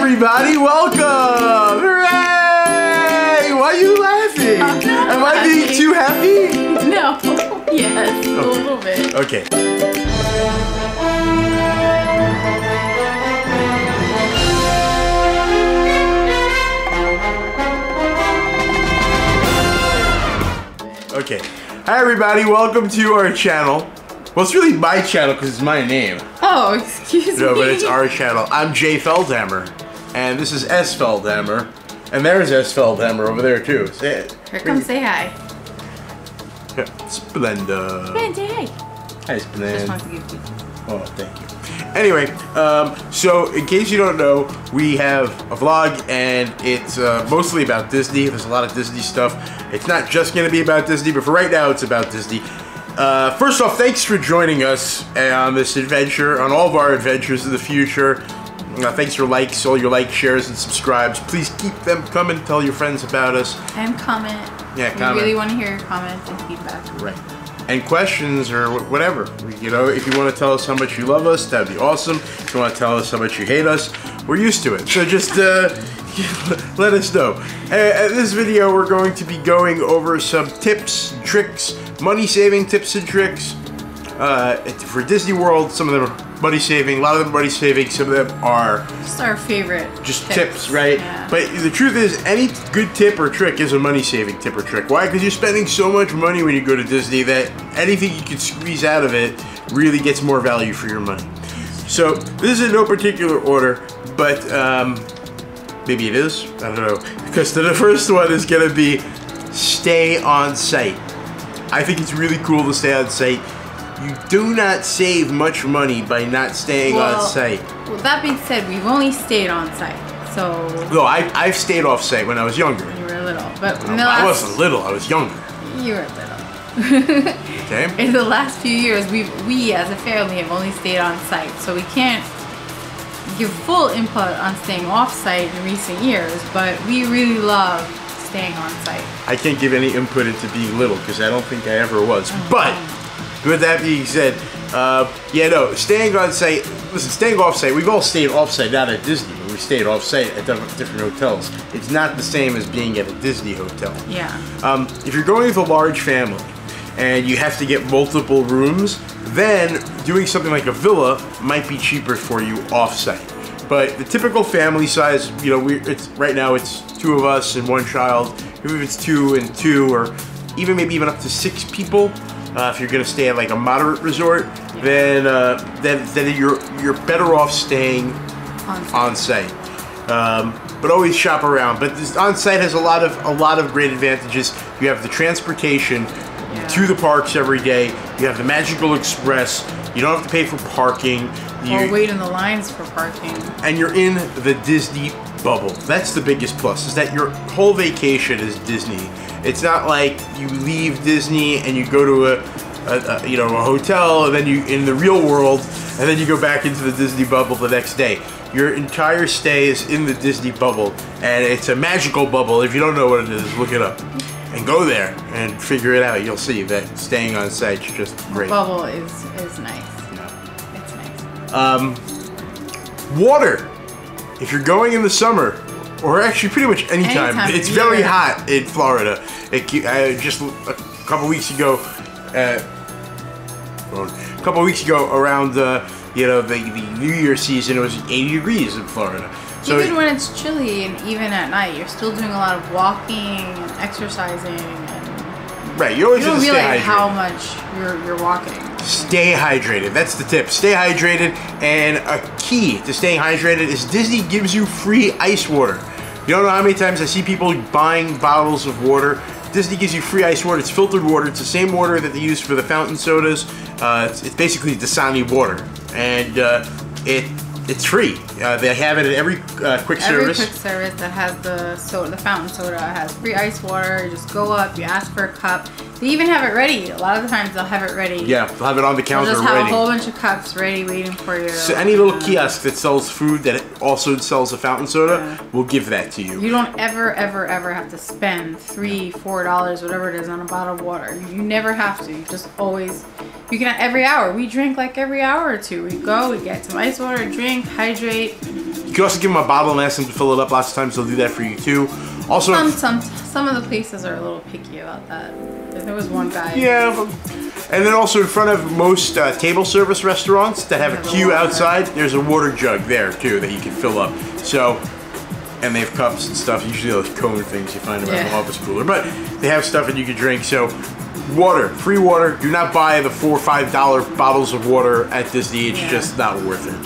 everybody, welcome! Hooray! Why are you laughing? Am I being too happy? No. Yes, a little bit. Okay. Okay. Hi everybody, welcome to our channel. Well, it's really my channel because it's my name. Oh, excuse me. No, but it's our channel. I'm Jay Feldhammer, and this is S Feldhammer, and there's S Feldhammer over there too. Say it. Here, come say hi. Yeah, Splenda. Splenda, say hi. Hi, Splenda. Just want to give you. Oh, thank you. Anyway, so in case you don't know, we have a vlog, and it's mostly about Disney. There's a lot of Disney stuff. It's not just going to be about Disney, but for right now, it's about Disney. First off, thanks for joining us on this adventure, on all of our adventures in the future. Thanks for likes, all your likes, shares, and subscribes. Please keep them coming. Tell your friends about us. And comment. Yeah, comment. We really want to hear your comments and feedback. Right. And questions or whatever. You know, if you want to tell us how much you love us, that'd be awesome. If you want to tell us how much you hate us, we're used to it. So just let us know. In this video, we're going to be going over some tips, tricks, money-saving tips and tricks for Disney World. Some of them are money-saving, a lot of them are money-saving, some of them are just our favorite tips, right? Yeah. But the truth is, any good tip or trick is a money-saving tip or trick. Why? Because you're spending so much money when you go to Disney that anything you can squeeze out of it really gets more value for your money. So this is in no particular order, but maybe it is, I don't know. Because the first one is gonna be stay on site. I think it's really cool to stay on site. You do not save much money by not staying on site. Well, that being said, we've only stayed on site, so... No, I've stayed off site when I was younger. You were little, but in the I wasn't little, I was younger. You were little. Okay. In the last few years, we as a family have only stayed on site, so we can't give full input on staying off site in recent years, but we really love staying on site. I can't give any input into being little because I don't think I ever was. But with that being said, yeah, no, staying on site. Listen, staying off site. We've all stayed off site, not at Disney. We stayed off site at different hotels. It's not the same as being at a Disney hotel. Yeah. If you're going with a large family and you have to get multiple rooms, then doing something like a villa might be cheaper for you off site. But the typical family size, you know, right now it's 2 of us and 1 child. If it's 2 and 2, or maybe even up to 6 people, if you're gonna stay at like a moderate resort, then you're better off staying on site. But always shop around. But this on site has a lot of great advantages. You have the transportation to the parks every day. You have the Magical Express. You don't have to pay for parking. Or wait in the lines for parking. And you're in the Disney bubble. That's the biggest plus, is that your whole vacation is Disney. It's not like you leave Disney and you go to a hotel, and then you in the real world, and then you go back into the Disney bubble the next day. Your entire stay is in the Disney bubble, and it's a magical bubble. If you don't know what it is, look it up and go there and figure it out. You'll see that staying on site is just great. The bubble is nice. It's nice. Water. If you're going in the summer, or actually pretty much anytime it's very hot in Florida. Just a couple weeks ago, around the New Year season, it was 80 degrees in Florida. So even when it's chilly and even at night, you're still doing a lot of walking and exercising. And right, you always have to stay hydrated. You don't realize how much you're walking. Stay hydrated. That's the tip. Stay hydrated. And a key to staying hydrated is Disney gives you free ice water. You don't know how many times I see people buying bottles of water. Disney gives you free ice water. It's filtered water. It's the same water that they use for the fountain sodas. It's basically Dasani water, and it's free. They have it at every quick service. Every quick service that has the fountain soda has free ice water. You just go up, you ask for a cup. They even have it ready. A lot of the times they'll have it ready. Yeah, they'll have it on the counter ready. They'll just have a whole bunch of cups ready waiting for you. So any little kiosk that sells food that also sells a fountain soda will give that to you. You don't ever have to spend $3, $4, whatever it is, on a bottle of water. You never have to. You just always, you can, every hour. We drink like every hour or two. We go, we get some ice water, drink, hydrate. can also give them a bottle and ask them to fill it up. Lots of times they'll do that for you too. Also, some of the places are a little picky about that. There was one guy. Yeah, and then also in front of most table service restaurants that have a queue outside, there's a water jug there too that you can fill up. So, and they have cups and stuff. Usually those cone things you find around the office cooler, but they have stuff that you can drink. So, water, free water. Do not buy the $4 or $5 bottles of water at Disney. It's just not worth it.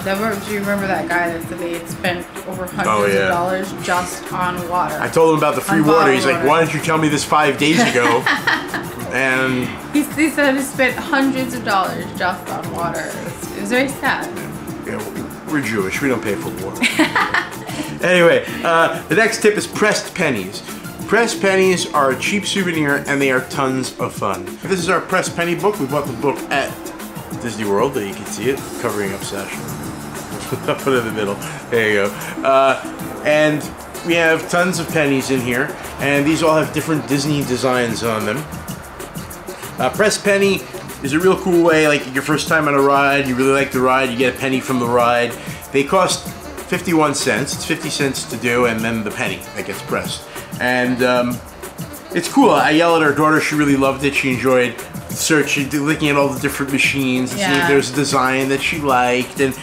Do you remember that guy that said they had spent over hundreds of dollars just on water? I told him about the free water. He's like, why didn't you tell me this 5 days ago? And he said he spent hundreds of dollars just on water. It was very sad. Yeah, we're Jewish. We don't pay for water. Anyway, the next tip is pressed pennies. Pressed pennies are a cheap souvenir and they are tons of fun. This is our pressed penny book. We bought the book at Disney World. There you can see it, covering up Sasha. I'll put it in the middle. There you go. And we have tons of pennies in here, and these all have different Disney designs on them. Pressed penny is a real cool way, like your first time on a ride, you really like the ride, you get a penny from the ride. They cost 51 cents. It's 50 cents to do, and then the penny that gets pressed. And it's cool. I yelled at our daughter. She really loved it. She enjoyed searching, looking at all the different machines, and seeing if there's a design that she liked. And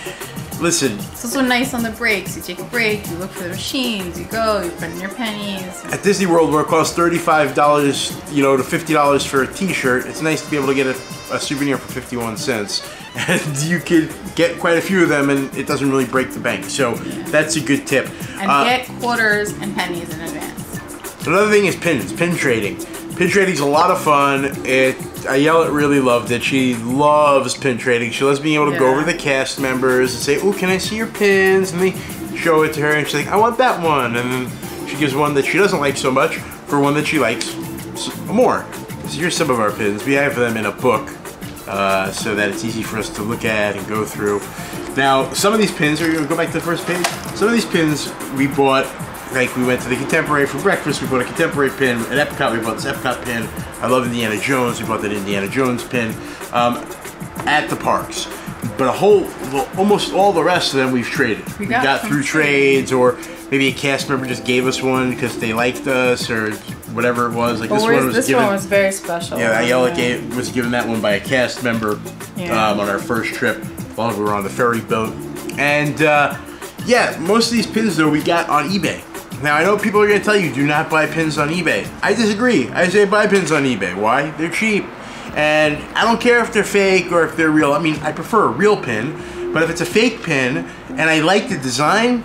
listen, it's also nice on the breaks. You take a break, you look for the machines, you go, you put in your pennies. At Disney World, where it costs $35, to $50 for a T-shirt, it's nice to be able to get a souvenir for 51 cents. And you could get quite a few of them, and it doesn't really break the bank. So that's a good tip. And get quarters and pennies in advance. Another thing is pins, pin trading. Pin trading's a lot of fun. Ayala really loved it. She loves pin trading. She loves being able to go over to the cast members and say, "Oh, can I see your pins?" And they show it to her, and she's like, "I want that one." And then she gives one that she doesn't like so much for one that she likes more. So here's some of our pins. We have them in a book so that it's easy for us to look at and go through. Now, some of these pins, are you gonna go back to the first page? Some of these pins we bought. Like, we went to the Contemporary for breakfast, we bought a Contemporary pin. At Epcot, we bought this Epcot pin. I love Indiana Jones, we bought that Indiana Jones pin at the parks. But almost all the rest of them we've traded. We got through trades, or maybe a cast member just gave us one because they liked us, or whatever it was. Like, this one was very special. Yeah, Ayala was given that one by a cast member on our first trip while we were on the ferry boat. And yeah, most of these pins, though, we got on eBay. Now, I know people are going to tell you, do not buy pins on eBay. I disagree. I say buy pins on eBay. Why? They're cheap. And I don't care if they're fake or if they're real. I mean, I prefer a real pin. But if it's a fake pin and I like the design,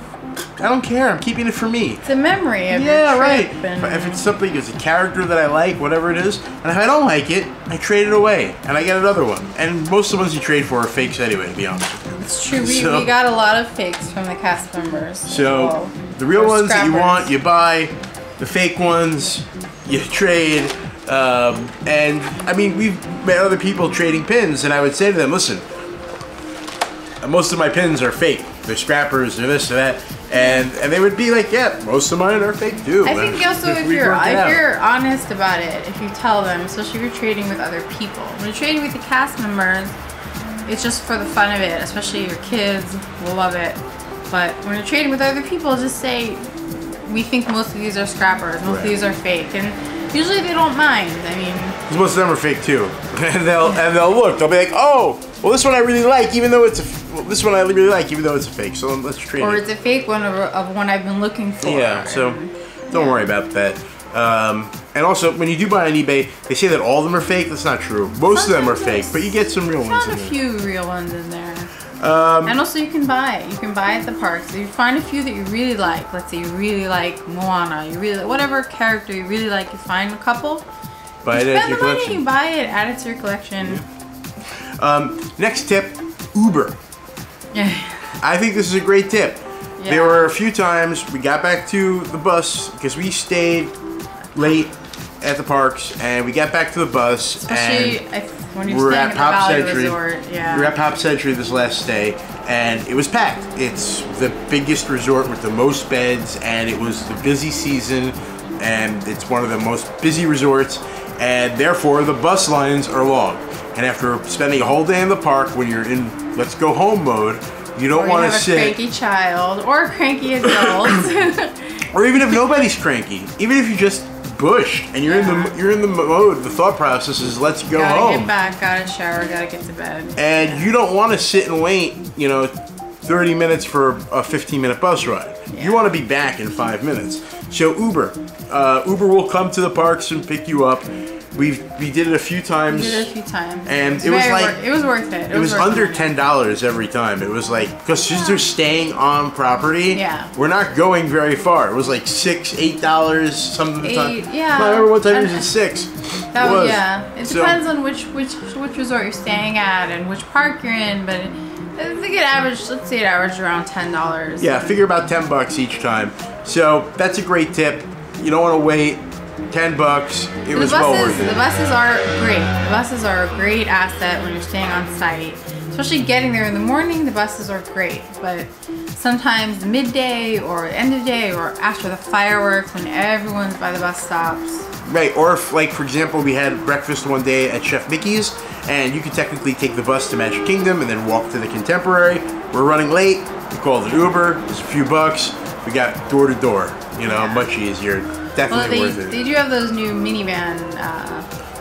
I don't care. I'm keeping it for me. It's a memory of your trip. Right. But if it's something, it's a character that I like, whatever it is, and if I don't like it, I trade it away and I get another one. And most of the ones you trade for are fakes anyway, to be honest with you. It's true. We got a lot of fakes from the cast members. So the real ones that you want, you buy. The fake ones, you trade. And I mean, we've met other people trading pins, and I would say to them, listen, most of my pins are fake. They're scrappers, they're this or that. And they would be like, yeah, most of mine are fake too. I think also if you're honest about it, if you tell them, especially if you're trading with other people. When you're trading with the cast members, it's just for the fun of it, especially your kids will love it. But when you're trading with other people, just say, we think most of these are scrappers, most of these are fake. And usually they don't mind. I mean, most of them are fake too. And they'll look, they'll be like, oh, well, this one I really like, even though it's this one I really like, even though it's a fake. So let's trade it. Or it's a fake one of one I've been looking for. Yeah. So don't worry about that. And also, when you do buy on eBay, they say that all of them are fake. That's not true. Most of them are fake, but you get some real ones in there. Found a few real ones in there. And also, you can buy it. You can buy it at the parks. So you find a few that you really like. Let's say you really like Moana. You really whatever character you really like. You find a couple. Buy it at your collection. You buy it, add it to your collection. Next tip, Uber. I think this is a great tip. Yeah. There were a few times we got back to the bus because we stayed late at the parks, and we got back to the bus. Especially when you're staying at the Valley Resort. Yeah. We were at Pop Century this last stay, and it was packed. It's the biggest resort with the most beds, and it was the busy season, and it's one of the most busy resorts, and therefore the bus lines are long. And after spending a whole day in the park, when you're in let's go home mode, You don't want to sit. Or you have a cranky child or a cranky adult. Or even if nobody's cranky, even if you just bushed and you're in the mode, the thought process is let's go home. Gotta get back, gotta shower, gotta get to bed. And you don't want to sit and wait, 30 minutes for a 15-minute bus ride. Yeah. You want to be back in 5 minutes. So Uber will come to the parks and pick you up. We did it a few times. And it was worth it. It was under $10 every time. It was like, because since they're staying on property, we're not going very far. It was like $6, $8 something. Yeah. I remember one time it was $6. It depends on which resort you're staying at and which park you're in, but I think let's say it averaged around $10. Yeah, figure about $10 each time. So that's a great tip. You don't want to wait. $10. It was well worth it. The buses are great. The buses are a great asset when you're staying on site. Especially getting there in the morning, the buses are great. But sometimes midday or end of day or after the fireworks when everyone's by the bus stops. Right, or if, like, for example, we had breakfast one day at Chef Mickey's, and you could technically take the bus to Magic Kingdom and then walk to the Contemporary. We're running late. We called an Uber. It's a few bucks. We got door to door. Much easier. Definitely worth it. They do have those new minivan.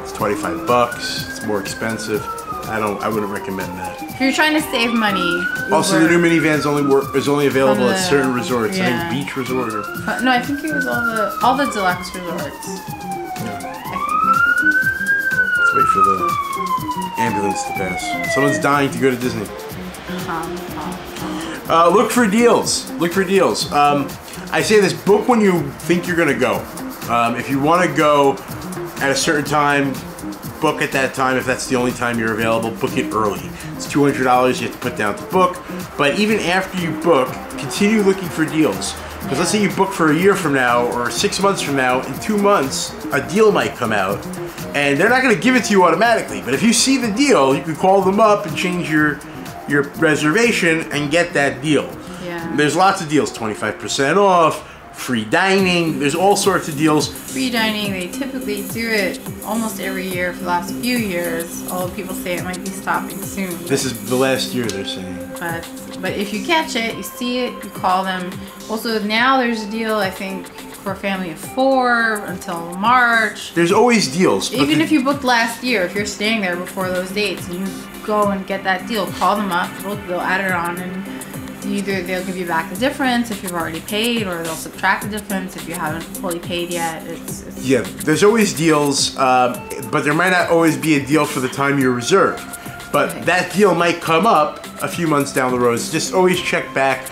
It's $25. It's more expensive. I wouldn't recommend that. If you're trying to save money. Also, the new minivan is only available at certain resorts. I think Beach Resort. No, I think it was all the deluxe resorts. I think. Let's wait for the ambulance to pass. Someone's dying to go to Disney. Look for deals. Look for deals. I say this, book when you think you're gonna go. If you wanna go at a certain time, book at that time. If that's the only time you're available, book it early. It's $200 you have to put down to book. But even after you book, continue looking for deals. Because let's say you book for a year from now or 6 months from now, in 2 months, a deal might come out. And they're not gonna give it to you automatically. But if you see the deal, you can call them up and change your reservation and get that deal. Yeah. There's lots of deals, 25% off, free dining, there's all sorts of deals. Free dining, they typically do it almost every year for the last few years, although people say it might be stopping soon. This is the last year, they're saying. But if you catch it, you see it, you call them. Also now there's a deal, I think, for a family of 4 until March. There's always deals. Even if you booked last year, if you're staying there before those dates and you go and get that deal, call them up, they'll add it on, and either they'll give you back the difference if you've already paid, or they'll subtract the difference if you haven't fully paid yet. Yeah, there's always deals, but there might not always be a deal for the time you're reserved. But that deal might come up a few months down the road. So just always check back.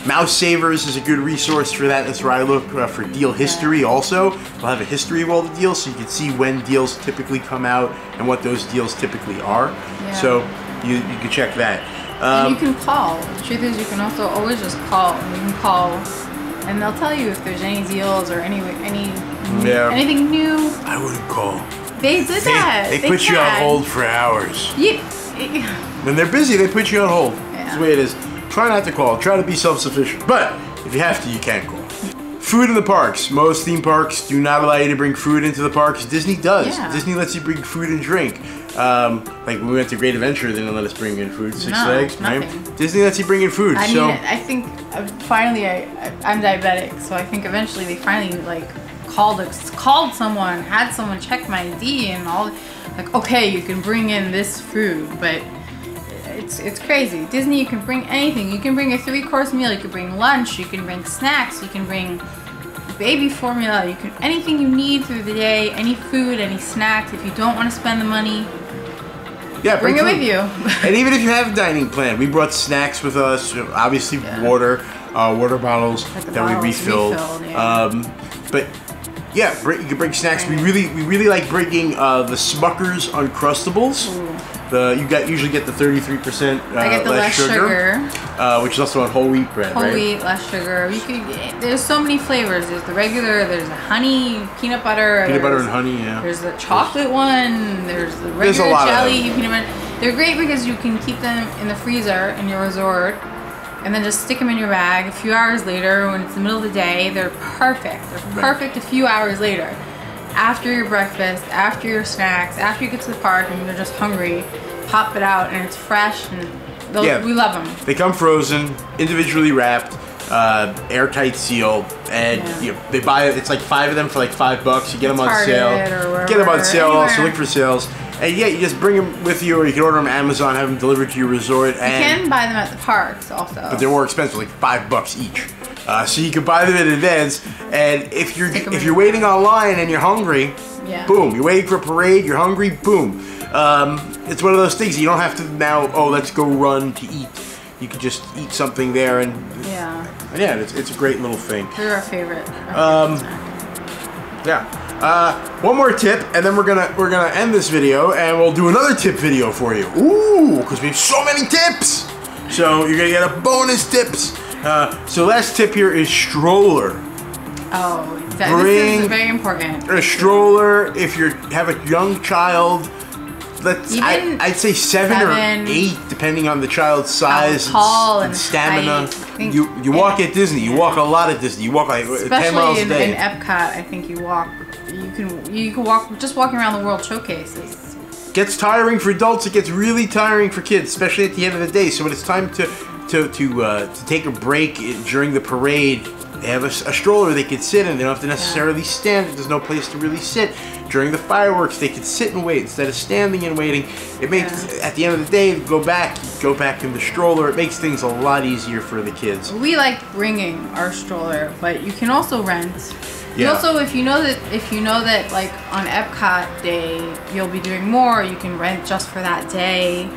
Mouse Savers is a good resource for that. That's where I look for deal history also. They'll have a history of all the deals so you can see when deals typically come out and what those deals typically are. Yeah. So you can check that. And you can call. The truth is, you can also always just call. You can call, and they'll tell you if there's any deals or anything new. I wouldn't call. They did that. They put you on hold for hours. Yeah. When they're busy, they put you on hold. Yeah. That's the way it is. Try not to call. Try to be self-sufficient. But if you have to, you can call. Food in the parks. Most theme parks do not allow you to bring food into the parks. Disney does. Yeah. Disney lets you bring food and drink. Like when we went to Great Adventure, they didn't let us bring in food. Six Flags, right? Disney lets you bring in food. I mean, I think finally I'm diabetic, so I think eventually they finally called someone, had someone check my ID and all. Like, okay, you can bring in this food, but it's crazy. Disney, you can bring anything. You can bring a 3-course meal. You can bring lunch. You can bring snacks. You can bring baby formula. You can anything you need through the day. Any food, any snacks. If you don't want to spend the money, bring it with you. And even if you have a dining plan, we brought snacks with us. Obviously, water bottles that we refilled. But yeah, you can bring snacks. We really like bringing the Smucker's Uncrustables. Ooh. You usually get the 33% I get the less sugar. Which is also on whole wheat bread, Whole wheat, less sugar. There's so many flavors. There's the regular. There's the honey, peanut butter. Peanut butter and honey, yeah. There's the chocolate one. There's the regular jelly, peanut butter. They're great because you can keep them in the freezer in your resort, and then just stick them in your bag. A few hours later, when it's the middle of the day, they're perfect. They're perfect a few hours later. After your breakfast, after your snacks, after you get to the park and you're just hungry, pop it out and it's fresh and Yeah. We love them. They come frozen, individually wrapped, airtight seal, and you know, they buy it. It's like 5 of them for like $5. You get them on sale. Or Get them on sale. anywhere. Also look for sales. And yeah, you just bring them with you, or you can order them on Amazon, have them delivered to your resort. You can buy them at the parks also. But they're more expensive, like $5 each. So you can buy them in advance. And if you're waiting online and you're hungry, boom, you're waiting for a parade, you're hungry, boom. It's one of those things you don't have to now. Oh, let's go run to eat. You can just eat something there, and yeah, it's a great little thing. They're our favorite. Yeah. One more tip, and then we're gonna end this video, and we'll do another tip video for you. Ooh, because we have so many tips. So you're gonna get a bonus tips. So last tip here is stroller. Oh, this is very important. A stroller if you have a young child. I'd say 7 or 8, depending on the child's size and stamina. You walk at Disney. You walk a lot at Disney. You walk like 10 miles a day. In Epcot, I think you walk. You can walk just walking around the World Showcases. Gets tiring for adults. It gets really tiring for kids, especially at the end of the day. So when it's time to take a break during the parade, they have a stroller they can sit in. They don't have to necessarily stand. There's no place to really sit. During the fireworks, they can sit and wait instead of standing and waiting. It makes, at the end of the day, go back in the stroller. It makes things a lot easier for the kids. We like bringing our stroller, but you can also rent. You also, if you know that like on Epcot Day, you'll be doing more, you can rent just for that day.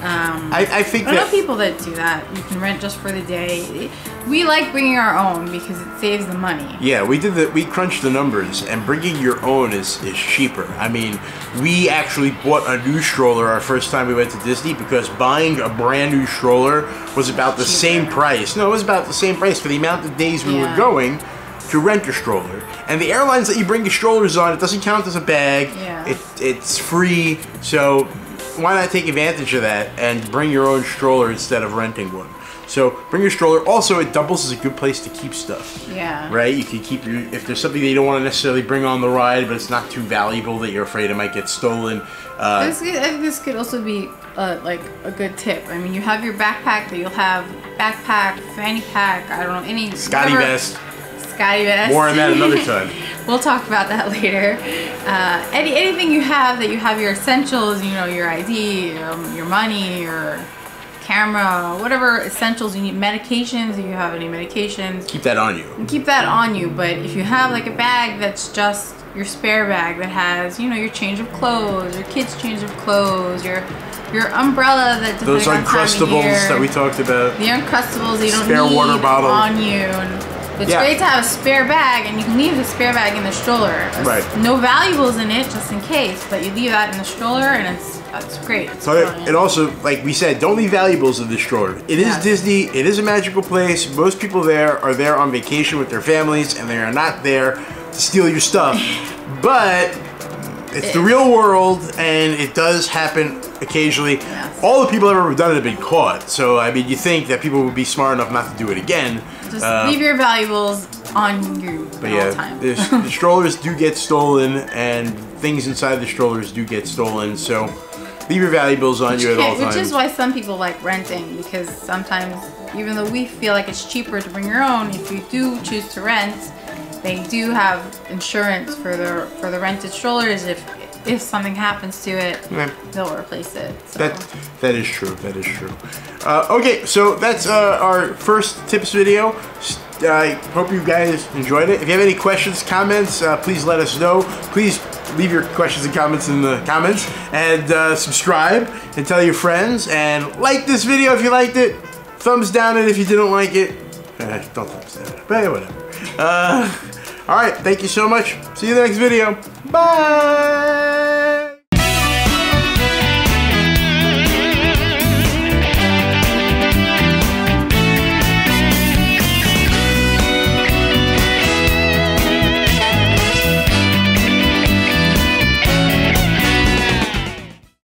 I think I know people that do that. You can rent just for the day. We like bringing our own because it saves the money. Yeah, we crunched the numbers, and bringing your own is cheaper. I mean, we actually bought a new stroller our first time we went to Disney because buying a brand new stroller was about the same price. No, it was about the same price for the amount of days we were going to rent a stroller. And the airlines let you bring your strollers on. It doesn't count as a bag. Yeah. It's free. So why not take advantage of that and bring your own stroller instead of renting one? So bring your stroller. Also, it doubles as a good place to keep stuff. Yeah. Right? You can keep if there's something that you don't want to necessarily bring on the ride, but it's not too valuable that you're afraid it might get stolen. I think this could also be like a good tip. I mean, you have your backpack that you'll have backpack, fanny pack, I don't know, any Scotty vest. Scotty vest. More on that another time. We'll talk about that later. Anything you have that you have your essentials, you know, your ID, your money, your camera, whatever essentials you need, medications, if you have any medications. Keep that on you. Keep that on you, but if you have like a bag that's just your spare bag that has, you know, your change of clothes, your kids' change of clothes, your umbrella that those Uncrustables that we talked about. The Uncrustables that you don't spare need water bottle on you. And it's great to have a spare bag, and you can leave the spare bag in the stroller. Right. No valuables in it, just in case, but you leave that in the stroller, and it's great. It's it also, like we said, don't leave valuables in the stroller. It is Disney. It is a magical place. Most people there are there on vacation with their families, and they are not there to steal your stuff. But it's the real world, and it does happen occasionally. Yes. All the people that have ever done it have been caught. So, I mean, you think that people would be smart enough not to do it again. Just leave your valuables on you at all times. The strollers do get stolen, and things inside the strollers do get stolen. So, leave your valuables on you at all times. Which is why some people like renting, because sometimes, even though we feel like it's cheaper to bring your own, if you do choose to rent, they do have insurance for the rented strollers. If something happens to it, they'll replace it. So. That is true. That is true. Okay, so that's our first tips video. I hope you guys enjoyed it. If you have any questions, comments, please let us know. Please leave your questions and comments in the comments, and subscribe and tell your friends, and like this video if you liked it. Thumbs down it if you didn't like it. Don't thumbs down it, but whatever. Alright, thank you so much. See you in the next video. Bye!